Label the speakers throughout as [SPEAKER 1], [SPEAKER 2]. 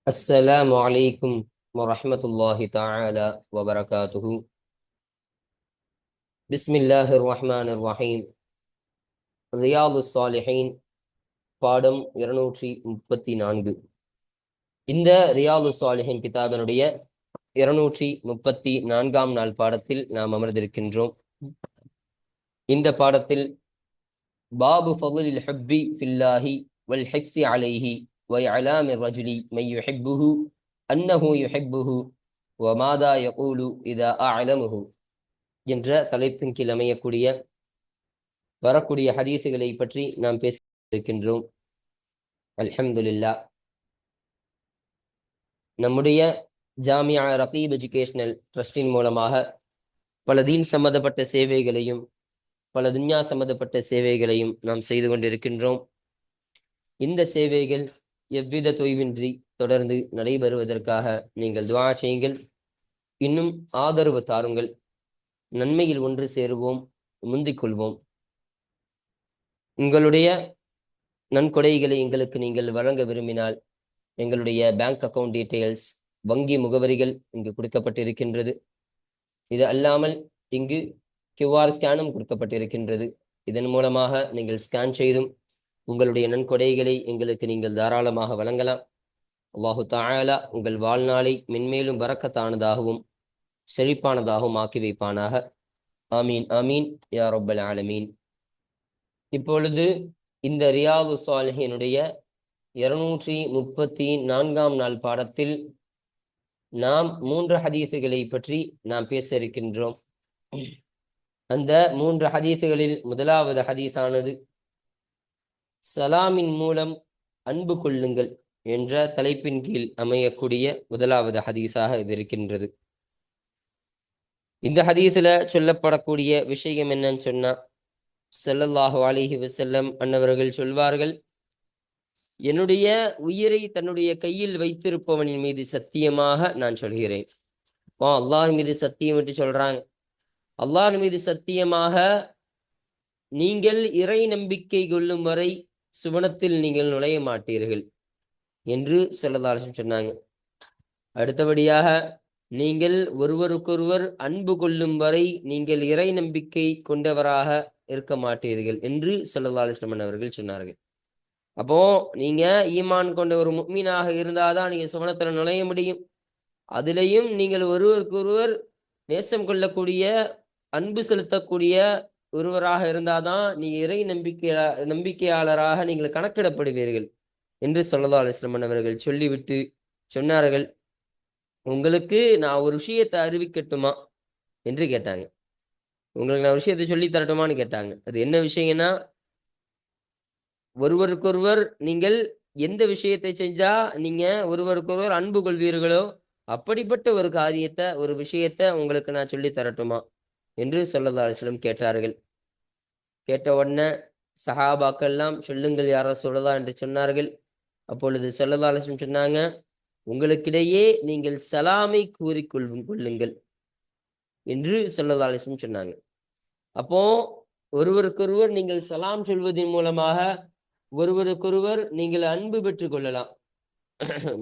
[SPEAKER 1] السلام عليكم ورحمة الله تعالى وبركاته. بسم الله الرحمن الرحيم. ரியாது சாலிஹீன் பாடம் 234. இந்த ரியாது சாலிஹீன் கிதாபினுடைய 234ஆம் நாள் பாடத்தில் நாம் அமர்ந்திருக்கின்றோம். இந்த பாடத்தில் பாபு ஃபضலில் ஹப்பி ஃபில்லாஹி வல் ஹஸ்ஸி அலைஹி வ இஅலாமி ரஜுலி மன் யுஹிப்புஹு அன்னஹு யுஹிப்புஹு வ மாதா யகூலு இதா அஅலமுஹு என்ற தலைப்பின் கீழ் அமையக்கூடிய வரக்கூடிய ஹதீஸுகளை பற்றி நாம் பேச இருக்கின்றோம். அல்ஹம்துலில்லாஹ். நம்முடைய ஜாமியா ரகீப் எஜுகேஷனல் ட்ரஸ்டின் மூலமாக பல தீன் சம்பந்தப்பட்ட சேவைகளையும் பல துன்யா சம்பந்தப்பட்ட சேவைகளையும் நாம் செய்து கொண்டிருக்கின்றோம். இந்த சேவைகள் எவ்வித தொய்வின்றி தொடர்ந்து நடைபெறுவதற்காக நீங்கள் துஆ செய்யுங்கள். இன்னும் ஆதரவு தாருங்கள். நன்மையில் ஒன்று சேருவோம், முந்திக் கொள்வோம். உங்களுடைய நன்கொடைகளை எங்களுக்கு நீங்கள் வழங்க விரும்பினால் எங்களுடைய பேங்க் அக்கவுண்ட் டீட்டெயில்ஸ், வங்கி முகவரிகள் இங்கு கொடுக்கப்பட்டிருக்கின்றது. இது அல்லாமல் இங்கு QR ஸ்கேனும் கொடுக்கப்பட்டிருக்கின்றது. இதன் மூலமாக நீங்கள் ஸ்கேன் செய்தும் உங்களுடைய நன்கொடைகளை எங்களுக்கு நீங்கள் தாராளமாக வழங்கலாம். அல்லாஹு தஆலா உங்கள் வாழ்நாளை மென்மேலும் பரக்கத்தானதாகவும் செழிப்பானதாகவும் ஆக்கி வைப்பானாக. ஆமீன் ஆமீன் யா ரப்பல் ஆலமீன். இப்பொழுது இந்த ரியாது சாலிஹீனுடைய 234ஆம் நாள் பாடத்தில் நாம் 3 ஹதீஸுகளை பற்றி நாம் பேச இருக்கின்றோம். அந்த 3 ஹதீஸுகளில் முதலாவது ஹதீஸானது சலாமின் மூலம் அன்பு கொள்ளுங்கள் என்ற தலைப்பின் கீழ் அமையக்கூடிய முதலாவது ஹதீஸாக இது இருக்கின்றது. இந்த ஹதீஸில் சொல்லப்படக்கூடிய விஷயம் என்னன்னு சொன்னா, ஸல்லல்லாஹு அலைஹி வஸல்லம் அன்னவர்கள் சொல்வார்கள், என்னுடைய உயிரை தன்னுடைய கையில் வைத்திருப்பவனின் மீது சத்தியமாக நான் சொல்கிறேன். அல்லாஹ் மீது சத்தியம் என்று சொல்றாங்க. அல்லாஹ் மீது சத்தியமாக நீங்கள் இறை நம்பிக்கை கொள்ளும் வரை சுவனத்தில் நீங்கள் நுழைய மாட்டீர்கள் என்று ஸல்லல்லாஹு அலைஹி வஸல்லம் சொன்னாங்க. அடுத்தபடியாக, நீங்கள் ஒருவருக்கொருவர் அன்பு கொள்ளும் வரை நீங்கள் இறை நம்பிக்கை கொண்டவராக இருக்க மாட்டீர்கள் என்று ஸல்லல்லாஹு அலைஹி வஸல்லம் அவர்கள் சொன்னார்கள். அப்போ நீங்க ஈமான் கொண்ட ஒரு முஃமினாக இருந்தாதான் நீங்க சுவனத்துல நுழைய முடியும். அதிலையும் நீங்கள் ஒருவருக்கொருவர் நேசம் கொள்ளக்கூடிய, அன்பு செலுத்தக்கூடிய ஒருவராக இருந்தாதான் நீங்க இறை நம்பிக்கையாளராக நீங்கள் கணக்கிடப்படுவீர்கள் என்று ஸல்லல்லாஹு அலைஹி வஸல்லம் அவர்கள் சொல்லிவிட்டு சொன்னார்கள், உங்களுக்கு நான் ஒரு விஷயத்தை அறிவிக்கட்டுமா என்று கேட்டாங்க. உங்களுக்கு நான் விஷயத்தை சொல்லி தரட்டுமான்னு கேட்டாங்க. அது என்ன விஷயம்னா, ஒருவருக்கொருவர் நீங்கள் எந்த விஷயத்தை செஞ்சா நீங்க ஒருவருக்கொருவர் அன்பு கொள்வீர்களோ அப்படிப்பட்ட ஒரு காரியத்தை, ஒரு விஷயத்தை உங்களுக்கு நான் சொல்லி தரட்டுமா என்று ஸல்லல்லாஹு அலைஹி வஸல்லம் கேட்டார்கள். கேட்ட உடனே சஹாபாக்கெல்லாம் சொல்லுங்கள் யார் ரசூலல்லாஹ் என்று சொன்னார்கள். அப்பொழுது ஸல்லல்லாஹு அலைஹி வஸல்லம் சொன்னாங்க, உங்களுக்கிடையே நீங்கள் சலாமை கூறிக்கொள்ளுங்கள் என்று ஸல்லல்லாஹு அலைஹி வஸல்லம் சொன்னாங்க. அப்போ ஒருவருக்கொருவர் நீங்கள் சலாம் சொல்வதன் மூலமாக ஒருவருக்கொருவர் நீங்கள் அன்பு பெற்றுக் கொள்ளலாம்.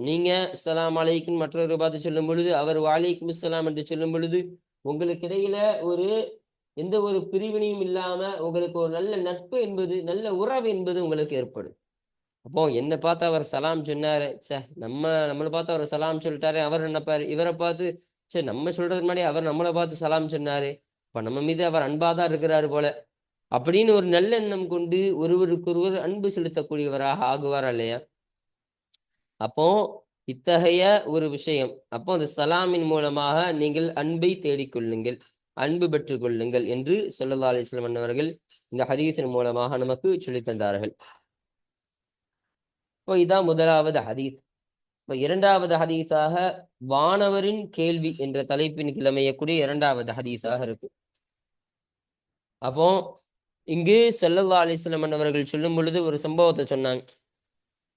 [SPEAKER 1] நீங்க ஸலாம் அலைக்கும் மற்றொரு பார்த்து சொல்லும் பொழுது, அவர் வலைக்கும் ஸலாம் என்று சொல்லும் பொழுது, உங்களுக்கு இடையில எந்த ஒரு பிரிவினையும் இல்லாம உங்களுக்கு ஒரு நல்ல நட்பு என்பது, நல்ல உறவு என்பது உங்களுக்கு ஏற்படும். அப்போ என்னை பார்த்து அவர் சலாம் சொன்னாரு, நம்மளை பார்த்து அவர் சலாம் சொல்லிட்டாரு, அவர் நினைப்பாரு இவரை பார்த்து, நம்ம சொல்றதுக்கு முன்னாடி அவர் நம்மளை பார்த்து சலாம் சொன்னாரு, இப்ப நம்ம மீது அவர் அன்பாதான் இருக்கிறாரு போல அப்படின்னு ஒரு நல்லெண்ணம் கொண்டு ஒருவருக்கொருவர் அன்பு செலுத்தக்கூடியவராக ஆகுவார் இல்லையா? அப்போ இத்தகைய ஒரு விஷயம், அப்போ அந்த சலாமின் மூலமாக நீங்கள் அன்பை தேடிக்கொள்ளுங்கள், அன்பு பெற்றுக் கொள்ளுங்கள் என்று ஸல்லல்லாஹு அலைஹி வஸல்லம் அவர்கள் இந்த ஹதீஸின் மூலமாக நமக்கு சொல்லித் தந்தார்கள். இப்போ இதான் முதலாவது ஹதீஸ். இப்போ இரண்டாவது ஹதீஸாக வானவரின் கேள்வி என்ற தலைப்பின் கிழமையக்கூடிய இரண்டாவது ஹதீஸாக இருக்கு. அப்போ இங்கு ஸல்லல்லாஹு அலைஹி வஸல்லம் அவர்கள் சொல்லும் பொழுது ஒரு சம்பவத்தை சொன்னாங்க.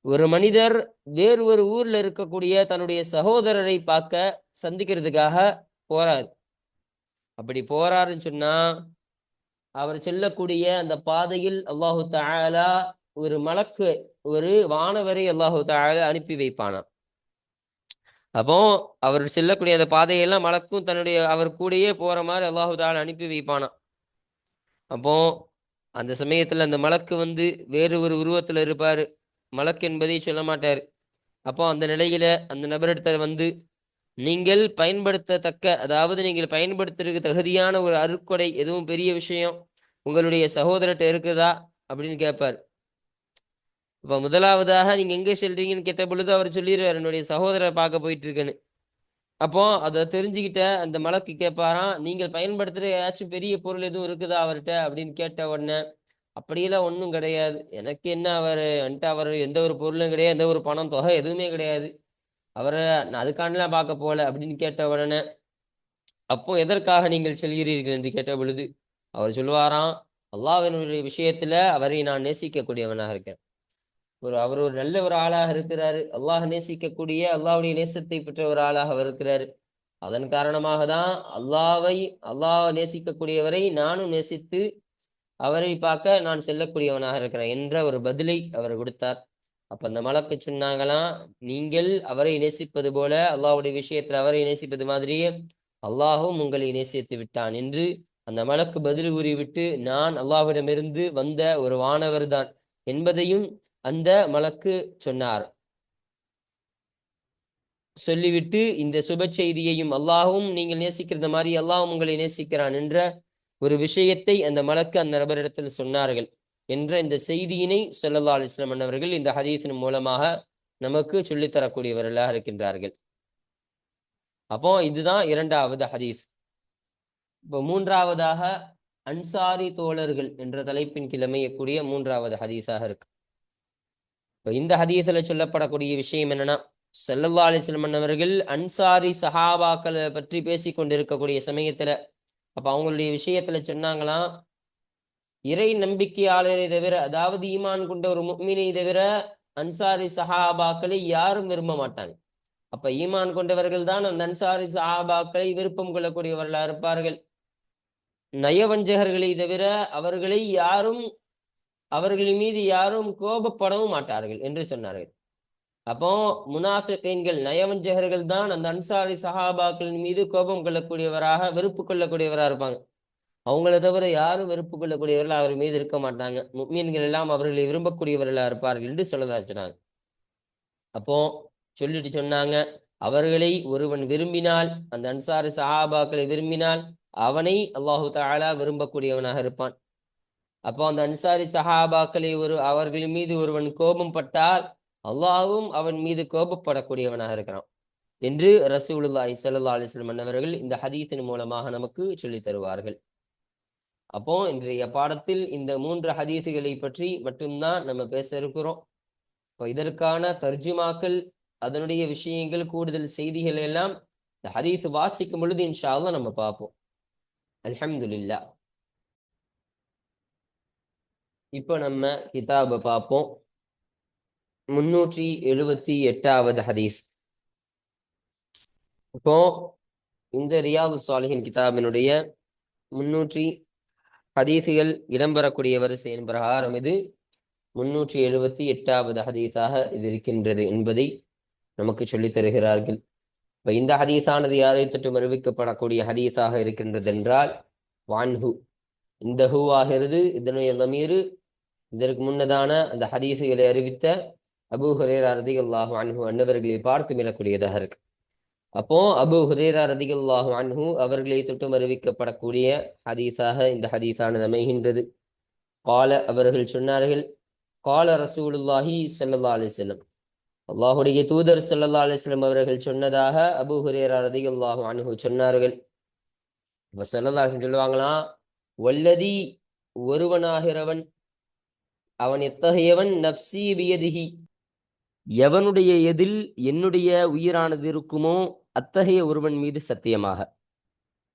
[SPEAKER 1] ஒரு மனிதர் வேறு ஒரு ஊர்ல இருக்கக்கூடிய தன்னுடைய சகோதரரை பார்க்க சந்திக்கிறதுக்காக போறாரு. அப்படி போறாருன்னு சொன்னா, அவர் செல்லக்கூடிய அந்த பாதையில் அல்லாஹு தஆலா ஒரு மலக்கு, ஒரு வானவரை அல்லாஹு தஆலா அனுப்பி வைப்பானாம். அப்போ அவர் செல்லக்கூடிய அந்த பாதையெல்லாம் மலக்கும் தன்னுடைய அவர் கூடயே போற மாதிரி அல்லாஹு தாலா அனுப்பி வைப்பானாம். அப்போ அந்த சமயத்துல அந்த மலக்கு வந்து வேறு ஒரு உருவத்துல இருப்பாரு. மலக்கு என்பதை சொல்ல மாட்டாரு. அப்போ அந்த நிலையில அந்த நபரிடத்துல வந்து நீங்கள் பயன்படுத்தத்தக்க, அதாவது நீங்கள் பயன்படுத்துறதுக்கு தகுதியான ஒரு அருட்கொடை எதுவும் பெரிய விஷயம் உங்களுடைய சகோதரர்கிட்ட இருக்குதா அப்படின்னு கேட்பார். இப்போ முதலாவதாக நீங்க எங்க செல்றீங்கன்னு கேட்ட பொழுது அவர் சொல்லிடுவார், என்னுடைய சகோதரரை பார்க்க போயிட்டு இருக்கேன்னு. அப்போ அதை தெரிஞ்சுக்கிட்ட அந்த மலக்கு கேட்பாராம், நீங்கள் பயன்படுத்துற ஏதாச்சும் பெரிய பொருள் எதுவும் இருக்குதா அவர்கிட்ட அப்படின்னு கேட்ட உடனே, அப்படியெல்லாம் ஒன்றும் கிடையாது, எனக்கு என்ன அவர் என்கிட்ட அவர் எந்த ஒரு பொருளும் கிடையாது, எந்த ஒரு பணம் தொகை எதுவுமே கிடையாது, அவரை நான் அதுக்காண்டிலாம் பார்க்க போகல அப்படின்னு கேட்ட உடனே, அப்போ எதற்காக நீங்கள் செல்கிறீர்கள் என்று கேட்ட பொழுது அவர் சொல்லுவாராம், அல்லாஹ்வினுடைய விஷயத்துல அவரை நான் நேசிக்கக்கூடியவனாக இருக்கேன். அவர் ஒரு நல்ல ஒரு ஆளாக இருக்கிறாரு. அல்லாஹ் நேசிக்கக்கூடிய, அல்லாஹ்வுடைய நேசத்தை பெற்ற ஒரு ஆளாக அவர் இருக்கிறாரு. அதன் காரணமாக தான் அல்லாஹ் நேசிக்கக்கூடியவரை நானும் நேசித்து அவரை பார்க்க நான் செல்லக்கூடியவனாக இருக்கிறேன் என்ற ஒரு பதிலை அவர் கொடுத்தார். அப்ப அந்த மலக்கு சொன்னாங்களாம், நீங்கள் அவரை நேசிப்பது போல அல்லாஹ்வுடைய விஷயத்துல அவரை நேசிப்பது மாதிரியே அல்லாஹும் உங்களை நேசித்து விட்டான் என்று அந்த மலக்கு பதில் கூறிவிட்டு, நான் அல்லாஹ்விடமிருந்து வந்த ஒரு வானவர் தான் என்பதையும் அந்த மலக்கு சொன்னார். சொல்லிவிட்டு இந்த சுப செய்தியையும், அல்லாஹும் நீங்கள் நேசிக்கிறது மாதிரி அல்லாஹும் உங்களை நேசிக்கிறான் என்ற ஒரு விஷயத்தை அந்த மலக்கு அந்த நபரிடத்தில் சொன்னார்கள் என்ற இந்த செய்தியினை ஸல்லல்லாஹு அலைஹி வஸல்லம் அவர்கள் இந்த ஹதீஸின் மூலமாக நமக்கு சொல்லித்தரக்கூடியவர்களாக இருக்கின்றார்கள். அப்போ இதுதான் இரண்டாவது ஹதீஸ். இப்போ மூன்றாவதாக அன்சாரி தோழர்கள் என்ற தலைப்பின் கீழ் அமையக்கூடிய மூன்றாவது ஹதீஸாக இருக்கு. இப்போ இந்த ஹதீஸ்ல சொல்லப்படக்கூடிய விஷயம் என்னன்னா, ஸல்லல்லாஹு அலைஹி வஸல்லம் அவர்கள் அன்சாரி சஹாபாக்களை பற்றி பேசி கொண்டிருக்கக்கூடிய சமயத்துல அப்ப அவங்களுடைய விஷயத்துல சொன்னாங்களாம், இறை நம்பிக்கையாளரை தவிர, அதாவது ஈமான் கொண்ட ஒரு முஃமினை தவிர அன்சாரி சஹாபாக்களை யாரும் விரும்ப மாட்டாங்க. அப்ப ஈமான் கொண்டவர்கள் தான் அந்த அன்சாரி சஹாபாக்களை விருப்பம் கொள்ளக்கூடியவர்களா இருப்பார்கள். நயவஞ்சகர்களை தவிர அவர்களை யாரும், அவர்களின் மீது யாரும் கோபப்படவும் மாட்டார்கள் என்று சொன்னார்கள். அப்போ முனாஃபிகீன்கள், நயவஞ்சகர்கள் தான் அந்த அன்சாரி சஹாபாக்களின் மீது கோபம் கொள்ளக்கூடியவராக, வெறுப்பு கொள்ளக்கூடியவராக இருப்பாங்க. அவங்கள தவிர யாரும் வெறுப்பு கொள்ளக்கூடியவர்கள் அவர் மீது இருக்க மாட்டாங்க. முஃமின்கள் எல்லாம் அவர்களை விரும்பக்கூடியவர்களா இருப்பார்கள் என்று சொல்லதா சொன்னாங்க. அப்போ சொல்லிட்டு சொன்னாங்க, அவர்களை ஒருவன் விரும்பினால், அந்த அன்சாரி சஹாபாக்களை விரும்பினால் அவனை அல்லாஹு தஆலா விரும்பக்கூடியவனாக இருப்பான். அப்போ அந்த அன்சாரி சஹாபாக்களை அவர்களின் மீது ஒருவன் கோபம் பட்டால் அல்லாஹ்வும் அவன் மீது கோபப்படக்கூடியவனாக இருக்கிறான் என்று ரசூலுல்லாஹி ஸல்லல்லாஹு அலைஹி வஸல்லம் அவர்கள் இந்த ஹதீஸின் மூலமாக நமக்கு சொல்லித் தருவார்கள். அப்போ இன்றைய பாடத்தில் இந்த 3 ஹதீஸுகளை பற்றி மட்டும்தான் நம்ம பேச இருக்கிறோம். இப்போ இதற்கான தர்ஜுமாக்கள், அதனுடைய விஷயங்கள், கூடுதல் செய்திகள் எல்லாம் இந்த ஹதீஸ் வாசிக்கும் பொழுது இன்ஷா அல்லாஹ் நம்ம பார்ப்போம். அல்ஹம்துலில்லாஹ். இப்போ நம்ம கிதாபை பார்ப்போம். 378வது ஹதீஸ். இப்போ இந்த ரியாது ஸாலிஹின் கிதாபினுடைய 300 ஹதீஸுகள் இடம்பெறக்கூடிய வரிசையின் பிரகாரம் இது 378வது ஹதீஸாக இது இருக்கின்றது என்பதை நமக்கு சொல்லித் தருகிறார்கள். இப்ப இந்த ஹதீஸானது யாரை தொற்றும் அறிவிக்கப்படக்கூடிய ஹதீஸாக இருக்கின்றது என்றால் வான்ஹு. இந்த ஹூ ஆகிறது இதனுடைய லமீரு இதற்கு முன்னதான அந்த ஹதீஸுகளை அறிவித்த அபூ ஹுரைரா ரலியல்லாஹு அன்ஹு அன்னவர்களை பார்த்து மீளக்கூடியதாக இருக்கு. அப்போ அபூ ஹுரைரா ரலியல்லாஹு அன்ஹு அவர்களை தொட்டும் அறிவிக்கப்படக்கூடிய ஹதீஸாக இந்த ஹதீஸானது அமைகின்றது. கால அவர்கள் சொன்னார்கள், கால ரசூலுல்லாஹி ஸல்லல்லாஹு அலைஹி வஸல்லம், அல்லாஹுடைய தூதர் ஸல்லல்லாஹு அலைஹி வஸல்லம் அவர்கள் சொன்னதாக அபூ ஹுரைரா ரலியல்லாஹு அன்ஹு சொன்னார்கள். இப்ப ஸல்லல்லாஹு அலைஹி வஸல்லம் சொல்லுவாங்களாம், வல்லதி ஒருவனாகிறவன், அவன் எத்தகையவன், நப்சி பியதிஹி, எவனுடைய எதில் என்னுடைய உயிரானது இருக்குமோ அத்தகைய ஒருவன் மீது சத்தியமாக.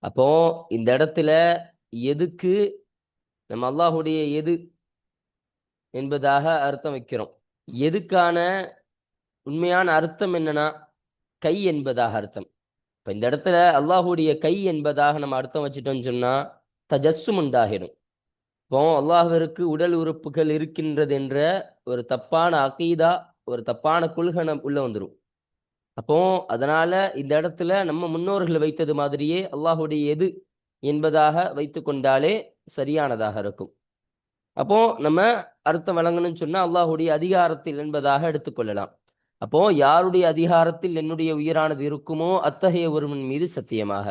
[SPEAKER 1] அப்போ இந்த இடத்துல எதுக்கு நம்ம அல்லாஹுடைய எது என்பதாக அர்த்தம் வைக்கிறோம். எதுக்கான உண்மையான அர்த்தம் என்னன்னா கை என்பதாக அர்த்தம். இப்ப இந்த இடத்துல அல்லாஹுடைய கை என்பதாக நம்ம அர்த்தம் வச்சுட்டோம்னு சொன்னா தஜஸ்ஸும் உண்டாகிடும். இப்போ அல்லாஹ்விற்கு உடல் உறுப்புகள் இருக்கின்றது என்ற ஒரு தப்பான அகீதா, ஒரு தப்பான கொள்கை உள்ள வந்துடும். அப்போ அதனால இந்த இடத்துல நம்ம முன்னோர்கள் வைத்தது மாதிரியே அல்லாஹுடைய எது என்பதாக வைத்து கொண்டாலே சரியானதாக இருக்கும். அப்போ நம்ம அர்த்தம் வழங்கணும்னு சொன்னா அல்லாஹுடைய அதிகாரத்தில் என்பதாக எடுத்துக்கொள்ளலாம். அப்போ யாருடைய அதிகாரத்தில் என்னுடைய உயிரானது இருக்குமோ அத்தகைய ஒருவன் மீது சத்தியமாக.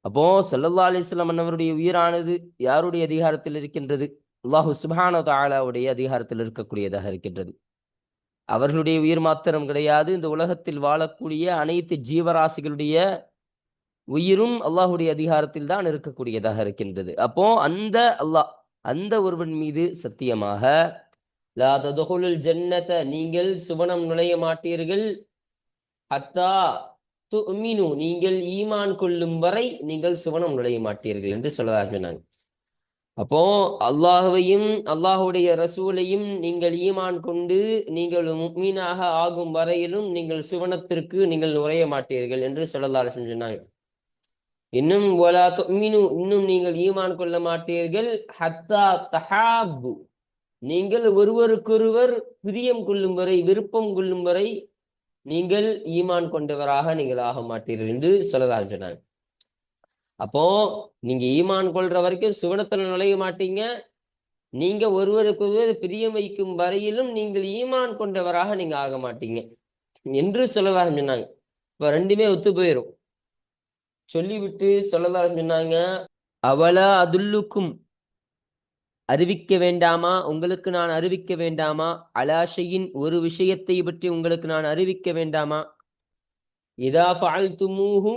[SPEAKER 1] அப்போ ஸல்லல்லாஹு அலைஹி வஸல்லம் அன்னவருடைய உயிரானது யாருடைய அதிகாரத்தில் இருக்கின்றது? அல்லாஹு சுப்ஹானஹு வ தஆலாவுடைய அதிகாரத்தில் இருக்கக்கூடியதாக இருக்கின்றது. அவர்களுடைய உயிர் மாத்திரம் கிடையாது, இந்த உலகத்தில் வாழக்கூடிய அனைத்து ஜீவராசிகளுடைய உயிரும் அல்லாஹுடைய அதிகாரத்தில் தான் இருக்கக்கூடியதாக இருக்கின்றது. அப்போ அந்த ஒருவன் மீது சத்தியமாக, லா ததுகுலுல் ஜன்னத, நீங்கள் சுவனம் நுழைய மாட்டீர்கள், ஹத்தா துமினு, நீங்கள் ஈமான் கொள்ளும் வரை நீங்கள் சுவனம் நுழைய மாட்டீர்கள் என்று சொல்லதாக சொன்னாங்க. அப்போ அல்லாஹுவையும் அல்லாஹுடைய ரசூலையும் நீங்கள் ஈமான் கொண்டு நீங்கள் முஃமினாக ஆகும் வரையிலும் நீங்கள் சுவனத்திற்கு நீங்கள் நுழைய மாட்டீர்கள் என்று ஸல்லல்லாஹு அலைஹி வஸல்லம் சொன்னாங்க. இன்னும் வலா துமினு, இன்னும் நீங்கள் ஈமான் கொள்ள மாட்டீர்கள், ஹத்தா தஹாபு, நீங்கள் ஒருவருக்கொருவர் பிரியம் கொள்ளும் வரை, விருப்பம் கொள்ளும் வரை நீங்கள் ஈமான் கொண்டவராக நீங்கள் ஆக மாட்டீர்கள் என்று ஸல்லல்லாஹு அலைஹி சொன்னாங்க. அப்போ நீங்க ஈமான் கொள்ற வரைக்கும் சுவனத்துல நுழைய மாட்டீங்க, நீங்க ஒருவருக்கு ஒருவர் பிரியம் வைக்கும் வரையிலும் நீங்கள் ஈமான் கொண்டவராக நீங்க ஆக மாட்டீங்க என்று ஸல்லல்லாஹு சொன்னாங்க. இப்ப ரெண்டுமே ஒத்து போயிரும். சொல்லிவிட்டு ஸல்லல்லாஹு சொன்னாங்க, அவலா அதுல்லுக்கும், அறிவிக்க வேண்டாமா, உங்களுக்கு நான் அறிவிக்க வேண்டாமா, அலாஷையின், ஒரு விஷயத்தை பற்றி உங்களுக்கு நான் அறிவிக்க வேண்டாமா, இதா ஃபஅல்துமூஹு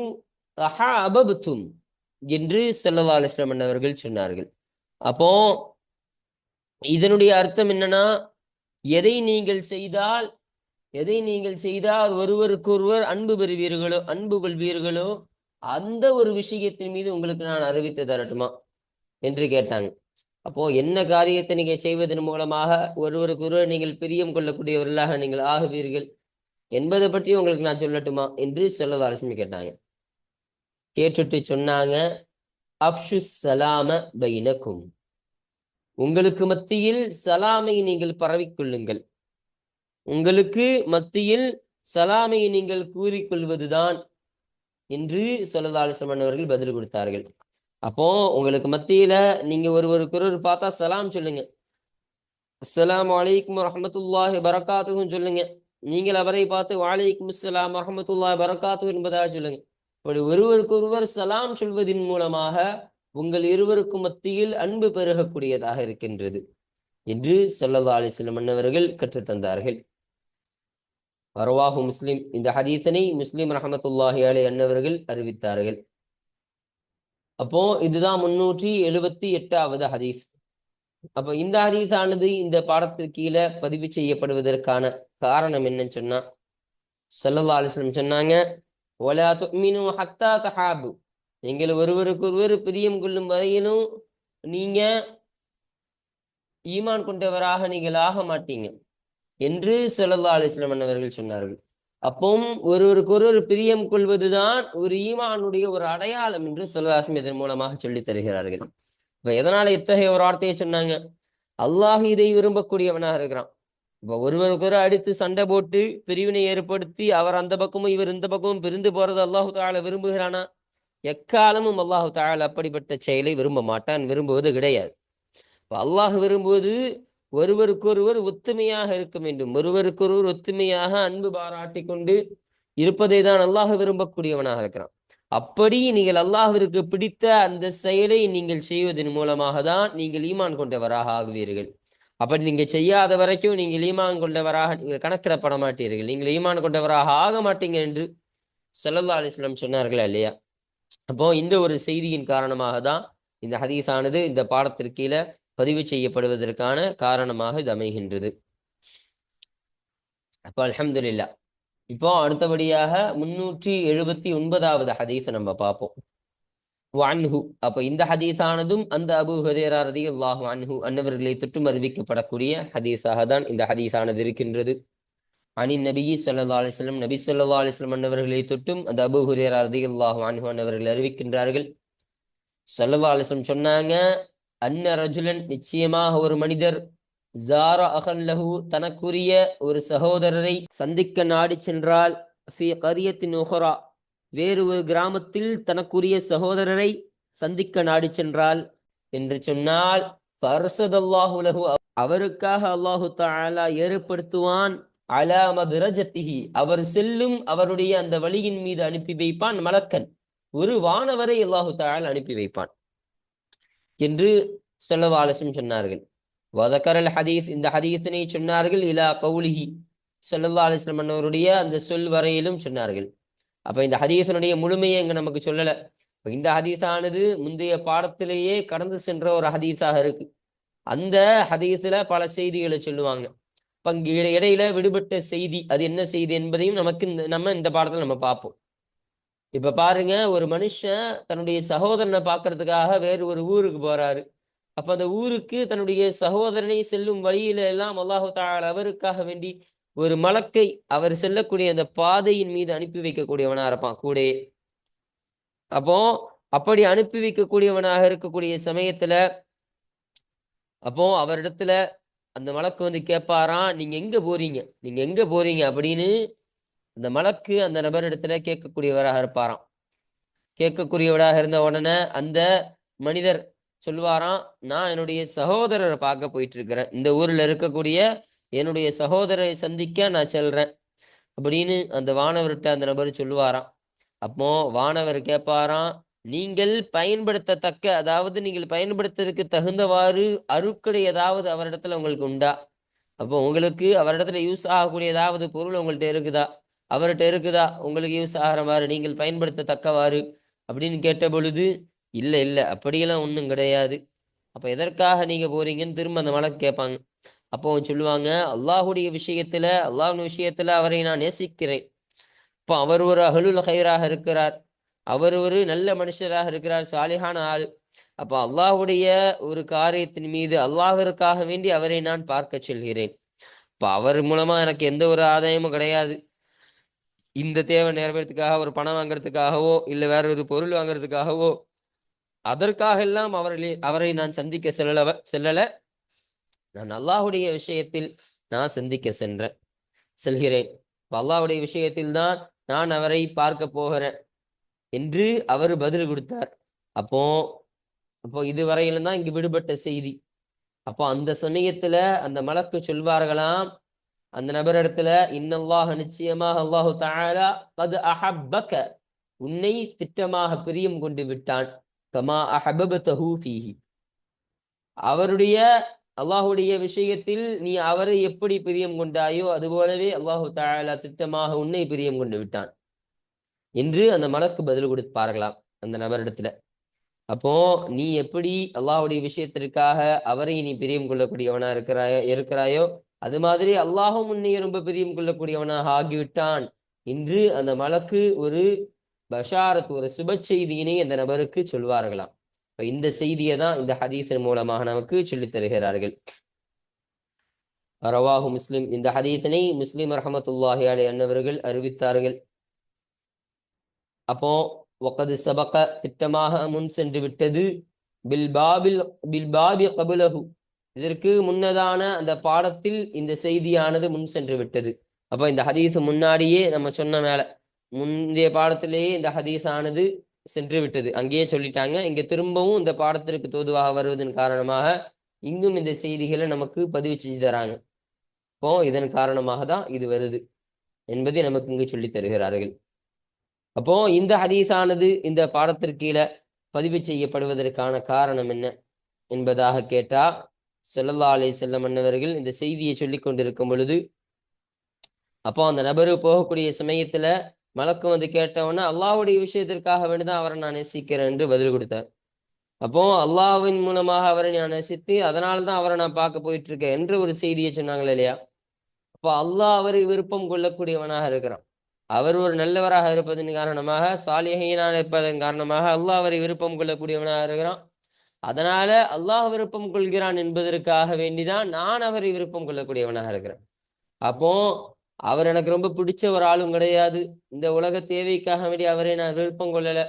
[SPEAKER 1] தஹாபப்தும் என்று ஸல்லல்லாஹு அலைஹி வஸல்லம் அவர்கள் சொன்னார்கள். அப்போ இதனுடைய அர்த்தம் என்னன்னா, எதை நீங்கள் செய்தால் ஒருவருக்கொருவர் அன்பு பெறுவீர்களோ, அன்பு கொள்வீர்களோ, அந்த ஒரு விஷயத்தின் மீது உங்களுக்கு நான் அறிவித்து தரட்டுமா என்று கேட்டாங்க. அப்போ என்ன காரியத்தை நீங்க செய்வதன் மூலமாக ஒருவருக்கொருவர் நீங்கள் பிரியம் கொள்ளக்கூடியவர்களாக நீங்கள் ஆகுவீர்கள் என்பதை பற்றி உங்களுக்கு நான் சொல்லட்டுமா என்று ஸல்லல்லாஹு அலைஹி வஸல்லம் கேட்டாங்க. கேட்டுட்டு சொன்னாங்க, அஃஷு ஸலாம பைனக்கும், உங்களுக்கு மத்தியில் சலாமை நீங்கள் பரவிக்கொள்ளுங்கள், உங்களுக்கு மத்தியில் சலாமை நீங்கள் கூறிக்கொள்வதுதான் என்று ஸல்லல்லாஹு அலைஹி வஸல்லம் அவர்கள் பதில் கொடுத்தார்கள். அப்போ உங்களுக்கு மத்தியில நீங்க ஒருவருக்கொருவர் பார்த்தா சலாம் சொல்லுங்க, அஸ்ஸலாமு அலைக்கும் வரஹ்மத்துல்லாஹி பரக்காத்துஹுன்னு சொல்லுங்க. நீங்கள் அவரை பார்த்து வலைக்கும் அஸ்ஸலாம் வரஹ்மத்துல்லாஹி பரக்காத்துஹு என்பதாக சொல்லுங்க. இப்படி ஒருவருக்கொருவர் சலாம் சொல்வதின் மூலமாக உங்கள் இருவருக்கும் மத்தியில் அன்பு பெருகக்கூடியதாக இருக்கின்றது என்று ஸல்லல்லாஹு அலைஹி வஸல்லம் அன்னவர்கள் கற்றுத்தந்தார்கள். ரவாஹு முஸ்லிம், இந்த ஹதீஸனை முஸ்லிம் ரஹ்மத்துல்லாஹி அலைஹி அன்னவர்கள் அறிவித்தார்கள். அப்போ இதுதான் 378வது ஹதீஸ். அப்போ இந்த ஹதீஸானது இந்த பாடத்திற்கு கீழே பதிவு செய்யப்படுவதற்கான காரணம் என்னன்னு சொன்னா, ஸல்லல்லாஹு அலைஹி வஸல்லம் சொன்னாங்க, வலா துமினு ஹத்தா தஹாபு, நீங்கள் ஒருவருக்கொருவர் பிரியம் கொள்ளும் வரையிலும் நீங்க ஈமான் கொண்டவராக நீங்கள் ஆக மாட்டீங்க என்று ஸல்லல்லாஹு அலைஹி வஸல்லம் அவர்கள் சொன்னார்கள். அப்பவும் ஒருவருக்கொருவர் பிரியம் கொள்வதுதான் ஒரு ஈமானுடைய ஒரு அடையாளம் என்று ஸல்லல்லாஹு அலைஹி வஸல்லம் இதன் மூலமாக சொல்லித் தருகிறார்கள். இப்ப எதனால இத்தகைய ஒரு வார்த்தையை சொன்னாங்க? அல்லாஹ் இதை விரும்பக்கூடியவனாக இருக்கிறான். இப்ப ஒருவருக்கொருவர் அடித்து சண்டை போட்டு பிரிவினை ஏற்படுத்தி அவர் அந்த பக்கமும் இவர் இந்த பக்கமும் பிரிந்து போறது அல்லாஹு தஆலா விரும்புகிறானா? எக்காலமும் அல்லாஹு தஆலா அப்படிப்பட்ட செயலை விரும்ப மாட்டான், விரும்புவது கிடையாது. அல்லாஹ் விரும்புவது ஒருவருக்கொருவர் ஒத்துமையாக இருக்க வேண்டும், ஒருவருக்கொருவர் ஒத்துமையாக அன்பு பாராட்டி கொண்டு இருப்பதை தான் அல்லாஹ் விரும்பக்கூடியவனாக இருக்கிறான். அப்படி நீங்கள் அல்லாஹ்விற்கு பிடித்த அந்த செயலை நீங்கள் செய்வதன் மூலமாக தான் நீங்கள் ஈமான் கொண்டவராக ஆகுவீர்கள். அப்படி நீங்க செய்யாத வரைக்கும் நீங்கள் ஈமான் கொண்டவராக நீங்கள் கணக்கிடப்பட மாட்டீர்கள், நீங்கள் ஈமான் கொண்டவராக ஆக மாட்டீங்க என்று ஸல்லல்லாஹு அலைஹி வஸல்லம் சொன்னார்களா இல்லையா? அப்போ இந்த ஒரு செய்தியின் காரணமாக தான் இந்த ஹதீஸானது இந்த பாடத்திற்கு கீழே பதிவு செய்யப்படுவதற்கான காரணமாக இது அமைகின்றது. அப்போ அல்ஹம்துலில்லாஹ். இப்போ அடுத்தபடியாக 379வது ஹதீஸை நம்ம பார்ப்போம். வஅன்ஹு, அப்போ இந்த ஹதீஸானதும் அந்த அபூ ஹுரைரா ரலியல்லாஹு அன்ஹு அன்னவர்களை தொற்றும் அறிவிக்கப்படக்கூடிய ஹதீஸாக தான் இந்த ஹதீஸானது இருக்கின்றது. அனின் நபி ஸல்லல்லாஹு அலைஹி வஸல்லம், நபி ஸல்லல்லாஹு அலைஹி வஸல்லம் அன்னவர்களை தொற்றும் அந்த அபூ ஹுரைரா ரலியல்லாஹு அன்ஹு அன்னவர்கள் அறிவிக்கின்றார்கள். ஸல்லல்லாஹு அலைஹி வஸல்லம் சொன்னாங்க, அன்ன ரஜுலன், நிச்சயமாக ஒரு மனிதர், ஜாரா அகல்லஹு தனக்குரிய ஒரு சகோதரரை சந்திக்க நாடி சென்றால், ஃபி கரியத்தின் உஹரா வேறு ஒரு கிராமத்தில் தனக்குரிய சகோதரரை சந்திக்க நாடி சென்றால் என்று சொன்னால், ஃபர்சதல்லாஹு லஹு அவருக்காக அல்லாஹு தஆலா ஏற்படுத்துவான் அலா மத்ரஜத்திஹி அவர் செல்லும் அவருடைய அந்த வழியின் மீது அனுப்பி வைப்பான் மலக்கன் ஒரு வானவரை அல்லாஹு தஆலா அனுப்பி வைப்பான் என்று ஸல்லல்லாஹு அலைஹி வஸல்லம் சொன்னார்கள். வதக்கரல் ஹதீஸ் இந்த ஹதீஸினை சொன்னார்கள் இலா கௌலிஹி ஸல்லல்லாஹு அலைஹி வஸல்லம் அவருடைய அந்த சொல் வரையிலும் சொன்னார்கள். அப்ப இந்த ஹதீஸனுடைய முழுமையை இங்க நமக்கு சொல்லல. இந்த ஹதீஸானது முந்தைய பாடத்திலேயே கடந்து சென்ற ஒரு ஹதீஸாக இருக்கு. அந்த ஹதீஸ்ல பல செய்திகளை சொல்லுவாங்க. இப்ப இங்க இடையில விடுபட்ட செய்தி அது என்ன செய்தி என்பதையும் நமக்கு நம்ம இந்த பாடத்துல நம்ம பார்ப்போம். இப்ப பாருங்க, ஒரு மனுஷன் தன்னுடைய சகோதரனை பார்க்கறதுக்காக வேறு ஒரு ஊருக்கு போறாரு. அப்ப அந்த ஊருக்கு தன்னுடைய சகோதரனை செல்லும் வழியில எல்லாம் அல்லாஹு தஆலா அவருக்காக வேண்டி ஒரு மலக்கை அவர் செல்லக்கூடிய அந்த பாதையின் மீது அனுப்பி வைக்கக்கூடியவனா இருப்பான் கூடே. அப்போ அப்படி அனுப்பி வைக்கக்கூடியவனாக இருக்கக்கூடிய சமயத்துல அப்போ அவரிடத்துல அந்த மலக்கு வந்து கேட்பாராம், நீங்க எங்க போறீங்க, நீங்க எங்க போறீங்க அப்படின்னு அந்த மலக்கு அந்த நபரிடத்துல கேட்கக்கூடியவராக இருப்பாராம். கேட்கக்கூடியவராக இருந்த உடனே அந்த மனிதர் சொல்லுவாராம், நான் என்னுடைய சகோதரரை பார்க்க போயிட்டு இருக்கிறேன், இந்த ஊர்ல இருக்கக்கூடிய என்னுடைய சகோதரரை சந்திக்க நான் செல்றேன் அப்படின்னு அந்த வானவர்கிட்ட அந்த நபர் சொல்லுவாராம். அப்போ வானவர் கேட்பாராம், நீங்கள் பயன்படுத்தத்தக்க அதாவது நீங்கள் பயன்படுத்துறதுக்கு தகுந்தவாறு அருட்கொடை ஏதாவது அவரிடத்துல உங்களுக்கு உண்டா? அப்போ உங்களுக்கு அவரிடத்துல யூஸ் ஆகக்கூடிய ஏதாவது பொருள் உங்கள்கிட்ட இருக்குதா, அவர்கிட்ட இருக்குதா உங்களுக்கு யூஸ் ஆகிற மாதிரி நீங்கள் பயன்படுத்தத்தக்கவாறு அப்படின்னு கேட்ட பொழுது, இல்லை இல்லை அப்படியெல்லாம் ஒன்றும் கிடையாது. அப்போ எதற்காக நீங்க போறீங்கன்னு திரும்ப அந்த மலக்கு கேட்பாங்க. அப்போ அவன் சொல்லுவாங்க, அல்லாஹுடைய விஷயத்துல அல்லாஹ்வின் விஷயத்துல அவரை நான் நேசிக்கிறேன். இப்போ அவர் ஒரு அஹ்லுல் ஹைராக இருக்கிறார், அவர் ஒரு நல்ல மனுஷராக இருக்கிறார், சாலிஹான ஆள். அப்போ அல்லாஹுடைய ஒரு காரியத்தின் மீது அல்லாஹ்விற்காக வேண்டி அவரை நான் பார்க்க செல்கிறேன். இப்போ அவர் மூலமா எனக்கு எந்த ஒரு ஆதாயமும் கிடையாது. இந்த தேவை நிறைவேறதுக்காக ஒரு பணம் வாங்குறதுக்காகவோ இல்லை வேற ஒரு பொருள் வாங்குறதுக்காகவோ அதற்காக எல்லாம் அவரை நான் சந்திக்க செல்லல. நான் அல்லாஹுடைய விஷயத்தில் நான் சந்திக்க செல்கிறேன். அல்லாஹுடைய விஷயத்தில் தான் நான் அவரை பார்க்க போகிறேன் என்று அவர் பதில் கொடுத்தார். அப்போ அப்போ இதுவரையிலும் தான் இங்கு விடுபட்ட செய்தி. அப்போ அந்த சமயத்துல அந்த மலக்கு சொல்வார்களாம் அந்த நபரிடத்துல, இன்னல்லாஹ் நிச்சயமாக அல்லாஹு தஆலா கத் அஹப்பக உன்னை திட்டமாக பிரியம் கொண்டு விட்டான், கமா அஹபபதஹு ஃபீஹி அவருடைய அல்லாஹுடைய விஷயத்தில் நீ அவரை எப்படி பிரியம் கொண்டாயோ அதுபோலவே அல்லாஹு தஆலா திட்டமாக உன்னை பிரியம் கொண்டு விட்டான் என்று அந்த மலக்கு பதில் கொடுப்பார்களாம் அந்த நபரிடத்துல. அப்போ நீ எப்படி அல்லாஹுடைய விஷயத்திற்காக அவரை நீ பிரியம் கொள்ளக்கூடியவனா இருக்கிறாயோ அது மாதிரி அல்லாஹும் உன்னை ரொம்ப பிரியம் கொள்ளக்கூடியவனாக ஆகிவிட்டான் என்று அந்த மலக்கு ஒரு பஷாரத் ஒரு சுப செய்தியினை அந்த நபருக்கு சொல்வார்களாம். இந்த செய்தியை தான் இந்த ஹதீஸின் மூலமாக நமக்கு சொல்லித் தருகிறார்கள். ரவாஹு முஸ்லிம் இந்த ஹதீஸினை முஸ்லிம் ரஹமத்துல்லாஹி அலைஹி அன்னவர்கள் அறிவித்தார்கள். அப்போ வகது சபக திட்டமாக முன் சென்று விட்டது, பில்பாபி கபுலஹு இதற்கு முன்னதான அந்த பாடத்தில் இந்த செய்தியானது முன் சென்று விட்டது. அப்போ இந்த ஹதீஸ் முன்னாடியே நம்ம சொன்ன மேல முந்தைய பாடத்திலேயே இந்த ஹதீஸ் ஆனது சென்று விட்டது, அங்கேயே சொல்லிட்டாங்க. இங்க திரும்பவும் இந்த பாடத்திற்கு தோதுவாக வருவதன் காரணமாக இங்கும் இந்த செய்திகளை நமக்கு பதிவு செஞ்சு தராங்க. இப்போ இதன் காரணமாக தான் இது வருது என்பதை நமக்கு இங்கு சொல்லி தருகிறார்கள். அப்போ இந்த ஹதீஸானது இந்த பாடத்திற்கு கீழே பதிவு செய்யப்படுவதற்கான காரணம் என்ன என்பதாக கேட்டா, ஸல்லல்லாஹு அலைஹி வஸல்லம் அன்னவர்கள் இந்த செய்தியை சொல்லி கொண்டிருக்கும் பொழுது அப்போ அந்த நபரு போகக்கூடிய சமயத்துல மலக்கு வந்து கேட்டவொன்னே அல்லாஹுடைய விஷயத்திற்காக வேண்டிதான் அவரை நான் நேசிக்கிறேன் என்று பதில் கொடுத்தார். அப்போ அல்லாஹ்வின் மூலமாக அவரை நான் நேசித்து அதனால்தான் அவரை நான் பார்க்க போயிட்டு இருக்கேன் என்று ஒரு செய்தியை சொன்னாங்களே இல்லையா? அப்போ அல்லாஹ் அவரை விருப்பம் கொள்ளக்கூடியவனாக இருக்கிறான். அவர் ஒரு நல்லவராக இருப்பதன் காரணமாக சாலிஹீனாக இருப்பதன் காரணமாக அல்லாஹ் அவரை விருப்பம் கொள்ளக்கூடியவனாக இருக்கிறான். அதனால அல்லாஹ் விருப்பம் கொள்கிறான் என்பதற்காக வேண்டிதான் நான் அவரை விருப்பம் கொள்ளக்கூடியவனாக இருக்கிறேன். அப்போ அவர் எனக்கு ரொம்ப பிடிச்ச ஒரு ஆளும் கிடையாது, இந்த உலக தேவைக்காக வேண்டி அவரை நான் விருப்பம் கொள்ளல,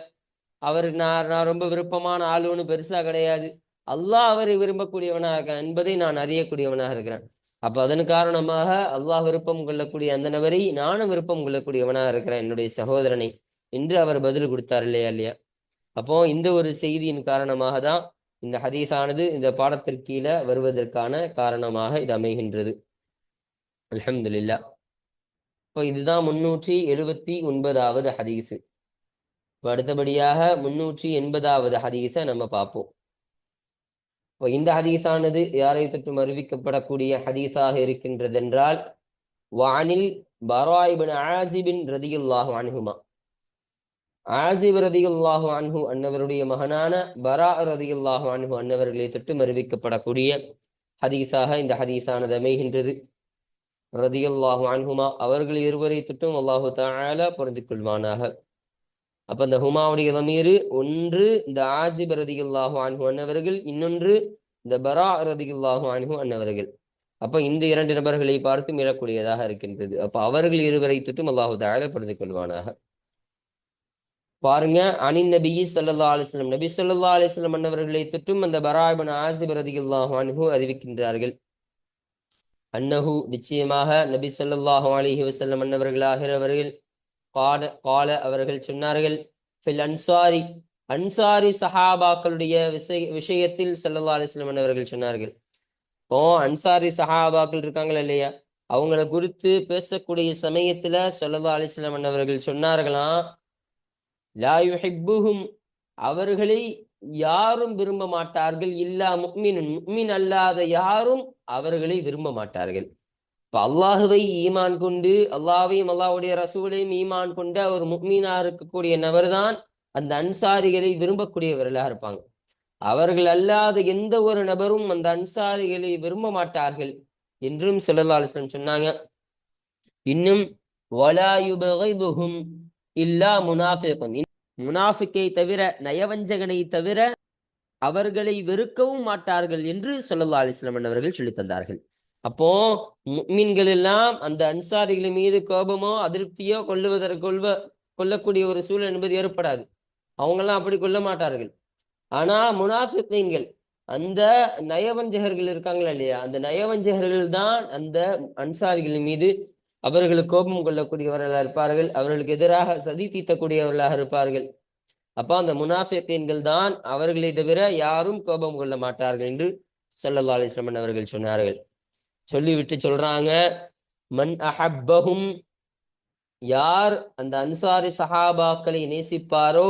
[SPEAKER 1] அவர் நான் ரொம்ப விருப்பமான ஆளுன்னு பெருசா கிடையாது. அல்லாஹ் அவரை விரும்பக்கூடியவனாக என்பதை நான் அறியக்கூடியவனாக இருக்கிறேன். அப்ப அதன் காரணமாக அல்லாஹ் விருப்பம் கொள்ளக்கூடிய அந்த நபரை நானும் விருப்பம் கொள்ளக்கூடியவனாக இருக்கிறேன், என்னுடைய சகோதரனை என்று அவர் பதில் கொடுத்தார் இல்லையா இல்லையா. அப்போ இந்த ஒரு செய்தியின் காரணமாக தான் இந்த ஹதீஸானது இந்த பாடத்திற்கு கீழே வருவதற்கான காரணமாக இது அமைகின்றது. அல்ஹம்துலில்லாஹ். இப்போ இதுதான் 379வது ஹதீஸு. அடுத்தபடியாக 380வது ஹதீஸை நம்ம பார்ப்போம். இப்போ இந்த ஹதீஸானது யாரை தொற்றும் அறிவிக்கப்படக்கூடிய ஹதீஸாக இருக்கின்றதென்றால், வானில் பராய் இப்னு ஆஸிப் ரதியல்லாஹு அன்ஹுமா, ஆஸிப் ரதியல்லாஹு அன்ஹு அன்னவருடைய மகனான பரா ரதியல்லாஹு அன்ஹு அன்னவர்களை தொற்றும் அறிவிக்கப்படக்கூடிய ஹதீஸாக இந்த ஹதீஸானது அமைகின்றது. ரதியல்லாஹு அன்ஹுமா அவர்கள் இருவரை தொட்டும் அல்லாஹு தஆலா பொருந்திக் கொள்வானாக. அப்ப இந்த ஹுமாவுடைய தமீர் ஒன்று இந்த ஆஸிப் ரதியல்லாஹு அன்ஹு அன்னவர்கள், இன்னொன்று இந்த பரா ரதியல்லாஹு அன்ஹு அன்னவர்கள். அப்ப இந்த இரண்டு நபர்களை பார்த்து மீளக்கூடியதாக இருக்கின்றது. அப்ப அவர்கள் இருவரை தொட்டும் அல்லாஹு தஆலா பொருந்திக் கொள்வானாக. பாருங்க, அனின் நபி ஸல்லல்லாஹு அலைஹி வஸல்லம், நபி ஸல்லல்லாஹு அலைஹி வஸல்லம் அன்னவர்களை தொட்டும் அந்த பரா இப்னு ஆஸிப் ரதியல்லாஹு அன்ஹு அறிவிக்கின்றார்கள். அன்னஹு நிச்சயமாக நபி ஸல்லல்லாஹு அலைஹி வஸல்லம் அன்னவர்களாகிறவர்கள் கால அவர்கள் சொன்னார்கள், ஃபில் அன்சாரி அன்சாரி சஹாபாக்களுடைய விஷயத்தில் ஸல்லல்லாஹு அலைஹி வஸல்லம் அன்னவர்கள் சொன்னார்கள். இப்போ அன்சாரி சஹாபாக்கள் இருக்காங்களா இல்லையா, அவங்கள குறித்து பேசக்கூடிய சமயத்துல ஸல்லல்லாஹு அலைஹி வஸல்லம் அன்னவர்கள் சொன்னார்களாம், லா யுஹிப்புஹும் அவர்களை யாரும் விரும்ப மாட்டார்கள், இல்லா முஃமினுன் முஃமின் அல்லாத யாரும் அவர்களை விரும்ப மாட்டார்கள். இப்ப அல்லாஹுவை ஈமான் கொண்டு அல்லாஹ்வையும் அல்லாஹ்வுடைய ரசூலையும் ஈமான் கொண்ட ஒரு முஃமினா இருக்கக்கூடிய நபர் தான் அந்த அன்சாரிகளை விரும்பக்கூடியவர்களாக இருப்பாங்க. அவர்கள் அல்லாத எந்த ஒரு நபரும் அந்த அன்சாரிகளை விரும்ப மாட்டார்கள் என்றும் ஸல்லல்லாஹு அலைஹி வஸல்லம் சொன்னாங்க. இன்னும் வலா யுபகிதுஹும் இல்லா முனாஃபிகுன், முனாஃபிக்கை தவிர, நயவஞ்சகனை தவிர அவர்களை வெறுக்கவும் மாட்டார்கள் என்று ஸல்லல்லாஹு அலைஹி வஸல்லம் அவர்கள் சொல்லித் தந்தார்கள். அப்போ முஃமின்கள் எல்லாம் அந்த அன்சாரிகளின் மீது கோபமோ அதிருப்தியோ கொள்ளக்கூடிய ஒரு சூழல் என்பது ஏற்படாது. அவங்கெல்லாம் அப்படி கொள்ள மாட்டார்கள். ஆனா முனாஃபிகீன்கள், அந்த நயவஞ்சகர்கள் இருக்காங்களா இல்லையா, அந்த நயவஞ்சகர்கள் தான் அந்த அன்சாரிகளின் மீது அவர்களுக்கு கோபம் கொள்ளக்கூடியவர்களாக இருப்பார்கள், அவர்களுக்கு எதிராக சதி தீர்த்தக்கூடியவர்களாக இருப்பார்கள். அப்ப அந்த முனாஃபிகீன்கள் தான் அவர்களை தவிர யாரும் கோபம் கொள்ள மாட்டார்கள் என்று ஸல்லல்லாஹு அலைஹி வஸல்லம் அவர்கள் சொன்னார்கள். சொல்லிவிட்டு சொல்றாங்க, மன் அஹப்பஹும் யார் அந்த அன்சாரி சஹாபாக்களை நேசிப்பாரோ,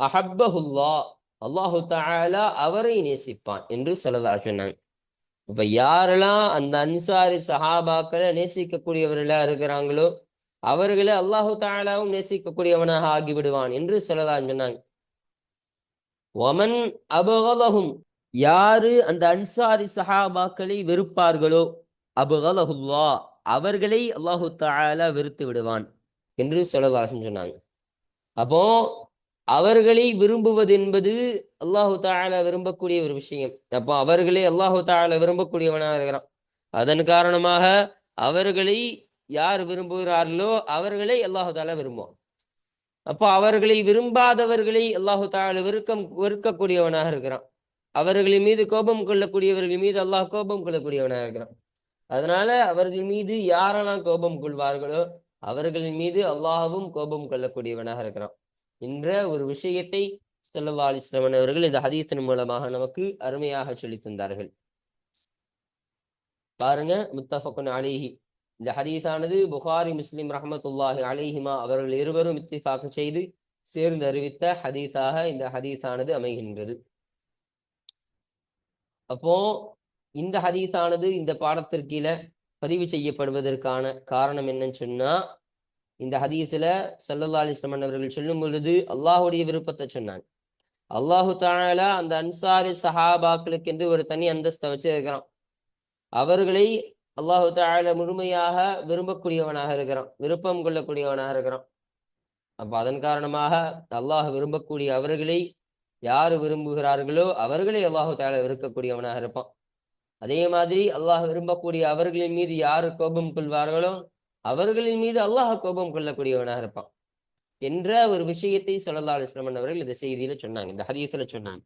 [SPEAKER 1] அஹப்பஹுல்லாஹ் அல்லாஹு தஆலா அவரை நேசிப்பான் என்று ஸல்லல்லாஹு சொன்னாங்க. இப்ப யாரெல்லாம் அந்த அன்சாரி சஹாபாக்களை நேசிக்கக்கூடியவர்களா இருக்கிறாங்களோ அவர்களை அல்லாஹு தஆலாவும் நேசிக்கக்கூடியவனாக ஆகிவிடுவான் என்று ஸல்லல்லாஹு சொன்னாங்க. வமன் அபகலஹும் யாரு அந்த அன்சாரி சஹாபாக்களை வெறுப்பார்களோ, அபகலஹுல்லாஹ் அவர்களை அல்லாஹு தஆலா வெறுத்து விடுவான் என்று ஸல்லல்லாஹு சொன்னாங்க. அப்போ அவர்களை விரும்புவது என்பது அல்லாஹு தஆலா விரும்பக்கூடிய ஒரு விஷயம். அப்போ அவர்களை அல்லாஹு தஆலா விரும்பக்கூடியவனாக இருக்கிறான். அதன் காரணமாக அவர்களை யார் விரும்புகிறார்களோ அவர்களை அல்லாஹு தஆலா விரும்புவான். அப்போ அவர்களை விரும்பாதவர்களை அல்லாஹு தஆலா வெறுக்கக்கூடியவனாக இருக்கிறான். அவர்களின் மீது கோபம் கொள்ளக்கூடியவர்கள் மீது அல்லாஹ் கோபம் கொள்ளக்கூடியவனாக இருக்கிறான். அதனால அவர்கள் மீது யாரெல்லாம் கோபம் கொள்வார்களோ அவர்களின் மீது அல்லாஹ்வும் கோபம் கொள்ளக்கூடியவனாக இருக்கிறான் என்ற ஒரு விஷயத்தை ஸல்லல்லாஹு அலைஹி வஸல்லம் அவர்கள் இந்த ஹதீஸின் மூலமாக நமக்கு அருமையாக சொல்லித் தந்தார்கள். பாருங்க, முத்தஃபகுன் அலைஹி, இந்த ஹதீஸானது புகாரி முஸ்லிம் ரஹ்மத்துல்லாஹி அலைஹிமா அவர்கள் இருவரும் இத்திஃபாக் செய்து சேர்ந்து அறிவித்த ஹதீஸாக இந்த ஹதீஸானது அமைகின்றது. அப்போ இந்த ஹதீஸானது இந்த பாடத்திற்கீழ பதிவு செய்யப்படுவதற்கான காரணம் என்னன்னு சொன்னா, இந்த ஹதீஸ்ல ஸல்லல்லாஹு அலைஹி வஸல்லம் அவர்கள் சொல்லும் பொழுது அல்லாஹ்வுடைய விருப்பத்தை சொன்னாங்க. அல்லாஹு தஆலா அந்த அன்சாரி சஹாபாக்களுக்கு என்று ஒரு தனி அந்தஸ்தை வச்சிருக்கிறான். அவர்களை அல்லாஹு தஆலா முழுமையாக விரும்பக்கூடியவனாக இருக்கிறான், விருப்பம் கொள்ளக்கூடியவனாக இருக்கிறான். அப்ப அதன் காரணமாக அல்லாஹ் விரும்பக்கூடிய அவர்களை யார் விரும்புகிறார்களோ அவர்களை அல்லாஹு தஆலா வெறுக்கக்கூடியவனாக இருப்பான். அதே மாதிரி அல்லாஹ் விரும்பக்கூடிய அவர்களின் மீது யார் கோபம் கொள்வார்களோ அவர்களின் மீது அல்லாஹ் கோபம் கொள்ளக்கூடியவனாக இருப்பான் என்ற ஒரு விஷயத்தை ஸல்லல்லாஹு அலைஹி வஸல்லம் அவர்கள் இந்த செய்தியில சொன்னாங்க, இந்த ஹதீஸ்ல சொன்னாங்க.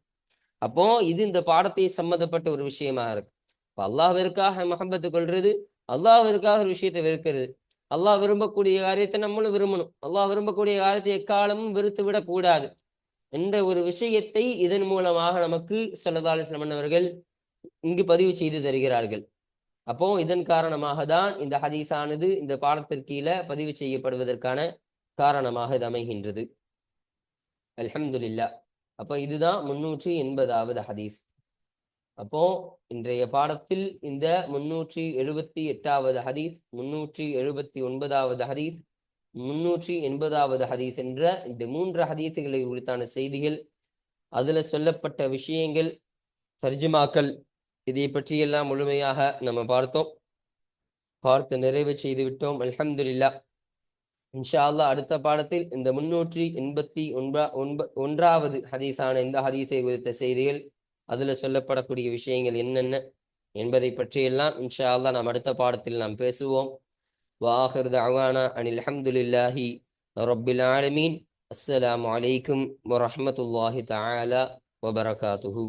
[SPEAKER 1] அப்போ இது இந்த பாடத்தை சம்மந்தப்பட்ட ஒரு விஷயமா இருக்கு. இப்ப அல்லாஹ்விற்காக மஹப்பத்து கொள்றது, அல்லாஹ்விற்காக ஒரு விஷயத்தை வெறுக்கிறது. அல்லாஹ் விரும்பக்கூடிய காரியத்தை நம்மளும் விரும்பணும். அல்லாஹ் விரும்பக்கூடிய காரியத்தை எக்காலமும் வெறுத்து விடக்கூடாது என்ற ஒரு விஷயத்தை இதன் மூலமாக நமக்கு ஸல்லல்லாஹு அலைஹி வஸல்லம் அவர்கள் இங்கு பதிவு செய்து தருகிறார்கள். அப்போ இதன் காரணமாக தான் இந்த ஹதீஸானது இந்த பாடத்திற்கு கீழ பதிவு செய்யப்படுவதற்கான காரணமாக இது அமைகின்றது. அல்ஹம்துலில்லாஹ். அப்ப இதுதான் 380வது ஹதீஸ். அப்போ இன்றைய பாடத்தில் இந்த 378வது ஹதீஸ், 379வது ஹதீஸ், 380வது ஹதீஸ் என்ற இந்த 3 ஹதீஸுகளை குறித்தான செய்திகள், அதுல சொல்லப்பட்ட விஷயங்கள், தர்ஜுமாக்கள், இதை பற்றியெல்லாம் முழுமையாக நம்ம பார்த்து நிறைவு செய்து விட்டோம். அல்ஹம்துலில்லாஹ். இன்ஷா அல்லாஹ் அடுத்த பாடத்தில் இந்த 381வது ஹதீஸான இந்த ஹதீஸை குறித்த செய்திகள், அதுல சொல்லப்படக்கூடிய விஷயங்கள் என்னென்ன என்பதை பற்றியெல்லாம் இன்ஷா அல்லாஹ் நாம் அடுத்த பாடத்தில் நாம் பேசுவோம். வாஹிர் தஅவானா அனில் ஹம்துலில்லாஹி ரப்பில் ஆலமீன். அஸ்ஸலாமு அலைக்கும் வரஹ்மத்துல்லாஹி தஆலா வபரகாத்துஹு.